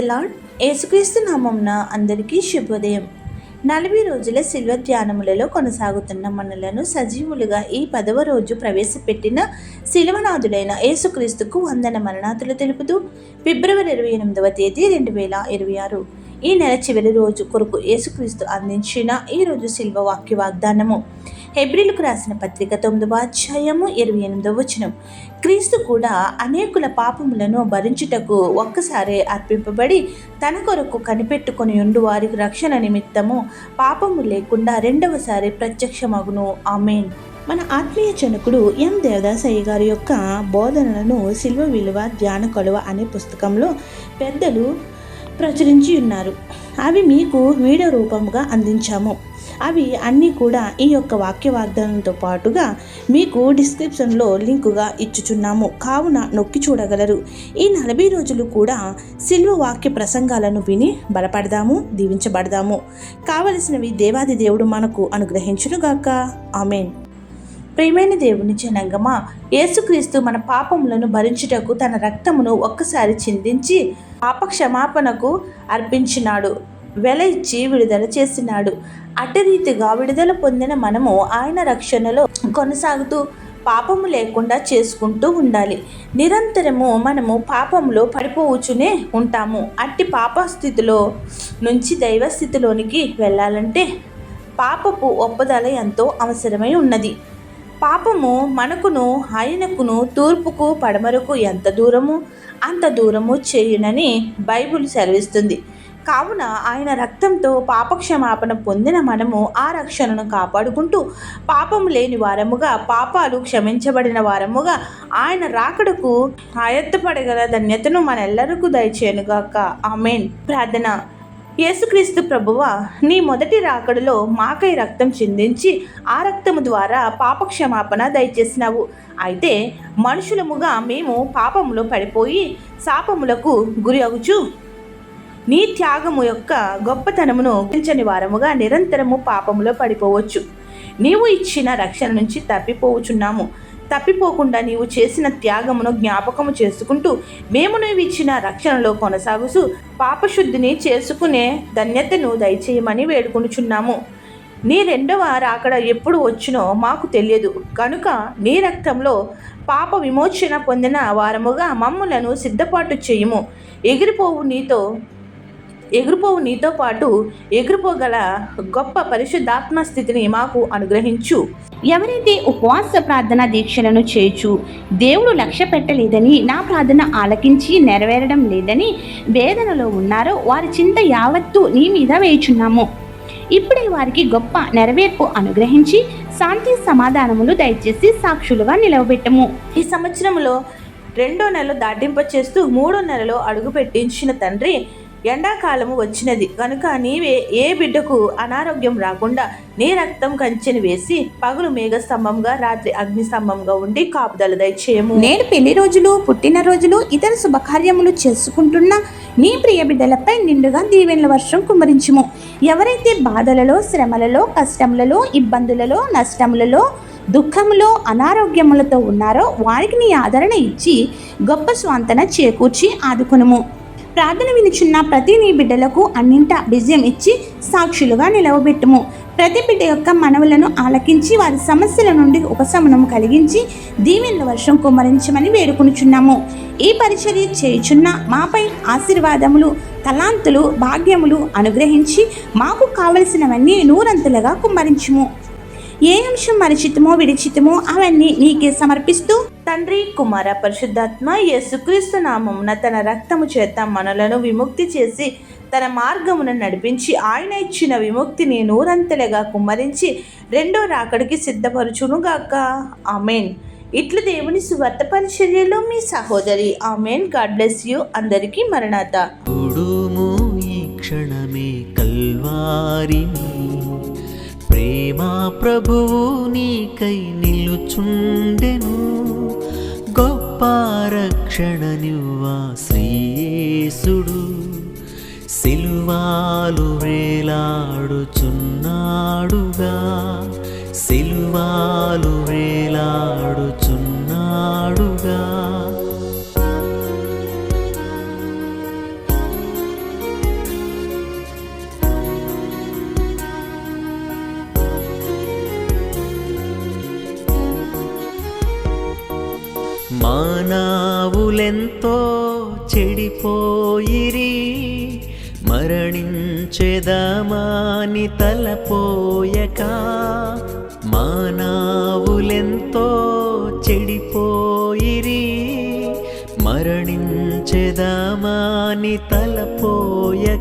The lord. యేసుక్రీస్తు నామమున అందరికీ శుభోదయం. 40 రోజుల శిల్వ ధ్యానములలో కొనసాగుతున్న మనలను సజీవులుగా ఈ 10వ రోజు ప్రవేశపెట్టిన శిలువనాథుడైన యేసుక్రీస్తుకు వందన మరణాతులు తెలుపుతూ ఫిబ్రవరి 28వ తేదీ 2026 ఈ నెల చివరి రోజు కొరకు యేసుక్రీస్తు అందించిన ఈరోజు శిల్వ వాక్య వాగ్దానము. హెబ్రీలకు రాసిన పత్రిక 9వ అధ్యాయము 28వ వచనం. క్రీస్తు కూడా అనేకుల పాపములను భరించుటకు ఒక్కసారి అర్పింపబడి తన కొరకు కనిపెట్టుకొని ఉండు వారికి రక్షణ నిమిత్తము పాపము లేకుండా రెండవసారి ప్రత్యక్షమగును. ఆమేన్. మన ఆత్మీయ జనకుడు ఎం దేవదాసయ్య గారి యొక్క బోధనలను శిల్వ విలువ ధ్యాన కొలువ అనే పుస్తకంలో పెద్దలు ప్రచురించి ఉన్నారు. అవి మీకు వీడియో రూపంగా అందించాము. అవి అన్నీ కూడా ఈ యొక్క వాక్య వాగ్దానంతో పాటుగా మీకు డిస్క్రిప్షన్లో లింకుగా ఇచ్చుచున్నాము, కావున నొక్కి చూడగలరు. ఈ 40 రోజులు కూడా శిల్వ వాక్య ప్రసంగాలను విని బలపడదాము, దీవించబడదాము. కావలసినవి దేవాది దేవుడు మనకు అనుగ్రహించునుగాక. ఆమేన్. ప్రియమైన దేవుని జనాంగమా, యేసుక్రీస్తు మన పాపములను భరించుటకు తన రక్తమును ఒక్కసారి చిందించి పాప క్షమాపణకు అర్పించినాడు, వెల ఇచ్చి విడుదల చేసినాడు. అట్టి రీతిగా విడుదల పొందిన మనము ఆయన రక్షణలో కొనసాగుతూ పాపము లేకుండా చేసుకుంటూ ఉండాలి. నిరంతరము మనము పాపంలో పడిపోవచ్చునే ఉంటాము. అట్టి పాప స్థితిలో నుంచి దైవ స్థితిలోనికి వెళ్ళాలంటే పాపపు ఒప్పదల ఎంతో అవసరమై ఉన్నది. పాపము మనకును ఆయనకును తూర్పుకు పడమరకు ఎంత దూరము అంత దూరము చేయునని బైబిల్ సెలవిస్తుంది. కావున ఆయన రక్తంతో పాపక్షమాపణ పొందిన మనము ఆ రక్షణను కాపాడుకుంటూ పాపము లేని వారముగా, పాపాలు క్షమించబడిన వారముగా ఆయన రాకడకు ఆయత్తపడగల ధన్యతను మనెల్లరికూ దయచేయనుగాక. ఆమేన్. ప్రార్థన. యేసుక్రీస్తు ప్రభువా, నీ మొదటి రాకడలో మాకై రక్తం చిందించి ఆ రక్తము ద్వారా పాపక్షమాపణ దయచేసినావు. అయితే మనుషులముగా మేము పాపములో పడిపోయి శాపములకు గురి అగుచు నీ త్యాగము యొక్క గొప్పతనమును గుర్తించని వారముగా నిరంతరము పాపములో పడిపోవచ్చు. నీవు ఇచ్చిన రక్షణ నుంచి తప్పిపోవచ్చున్నాము. తప్పిపోకుండా నీవు చేసిన త్యాగమును జ్ఞాపకము చేసుకుంటూ మేము నీవు ఇచ్చిన రక్షణలో కొనసాగుతూ పాపశుద్ధిని చేసుకునే ధన్యతను దయచేయమని వేడుకొనుచున్నాము. నీ రెండవ రాకడ ఎప్పుడు వచ్చునో మాకు తెలియదు కనుక నీ రక్తంలో పాప విమోచన పొందిన వారముగా మమ్ములను సిద్ధపాటు చేయుము. ఎగిరిపోవు నీతో పాటు ఎగిరిపోగల గొప్ప పరిశుద్ధాత్మ స్థితిని మాకు అనుగ్రహించు. ఎవరైతే ఉపవాస ప్రార్థన దీక్షలను చేయుచు దేవుడు లక్ష్య పెట్టలేదని, నా ప్రార్థన ఆలకించి నెరవేరడం లేదని వేదనలో ఉన్నారో వారి చింత యావత్తు నీ మీద వేయుచున్నాము. ఇప్పుడే వారికి గొప్ప నెరవేర్పు అనుగ్రహించి శాంతి సమాధానములు దయచేసి సాక్షులుగా నిలవబెట్టము. ఈ సంవత్సరంలో 2వ నెల దాటింప చేస్తూ 3వ నెలలో అడుగు పెట్టించిన తండ్రి, ఎండాకాలము వచ్చినది కనుక నీవే ఏ బిడ్డకు అనారోగ్యం రాకుండా నీ రక్తం కంచెని వేసి పగలు మేఘస్తంభంగా రాత్రి అగ్నిస్తంభంగా ఉండి కాపుదల దయచేయము. నేడు పెళ్లి రోజులు, పుట్టినరోజులు, ఇతర శుభకార్యములు చేసుకుంటున్న నీ ప్రియ బిడ్డలపై నిండుగా దీవెనల వర్షం కుమ్మరించుము. ఎవరైతే బాధలలో, శ్రమలలో, కష్టములలో, ఇబ్బందులలో, నష్టములలో, దుఃఖములో, అనారోగ్యములతో ఉన్నారో వారికి నీ ఆదరణ ఇచ్చి గొప్ప స్వాంతన చేకూర్చి ఆదుకొనుము. ప్రార్థన వినుచున్న ప్రతి నీ బిడ్డలకు అన్నింట విజయం ఇచ్చి సాక్షులుగా నిలవబెట్టుము. ప్రతి బిడ్డ యొక్క మనవులను ఆలకించి వారి సమస్యల నుండి ఉపశమనం కలిగించి దీవెనల వర్షం కుమ్మరించమని వేడుకొనుచున్నాము. ఈ పరిచర్య చేయుచున్న మాపై ఆశీర్వాదములు, తలాంతులు, భాగ్యములు అనుగ్రహించి మాకు కావలసినవన్నీ నూరంతులుగా కుమ్మరించుము. ఏ అంశం మరిచితమో విడిచితమో అవన్నీ నీకే సమర్పిస్తూ తండ్రి, కుమార, పరిశుద్ధాత్మ యేసుక్రీస్తు నామమున తన రక్తము చేత మనలను విముక్తి చేసి తన మార్గమును నడిపించి ఆయన ఇచ్చిన విముక్తిని నూరంతలుగా కుమ్మరించి 2వ రాకడికి సిద్ధపరచునుగాక. ఆమేన్. ఇట్లు దేవుని సువార్త పరిచర్యలో మీ సహోదరి. ఆమేన్. God bless you. అందరికీ మరణాత. ప్రేమ ప్రభువు నీకై నిలుచుండెను, గొప్ప రక్షణనివ్వా శ్రీయేసుడు సిలువాలు వేలాడుచున్నాడుగా, సిలువాలు వేలాడుచున్నాడుగా. మానవులెంతో చెడిపోయిరి, మరణించెదమాని తలపోయక. మానవులెంతో చెడిపోయిరి, మరణించెదమాని తలపోయక.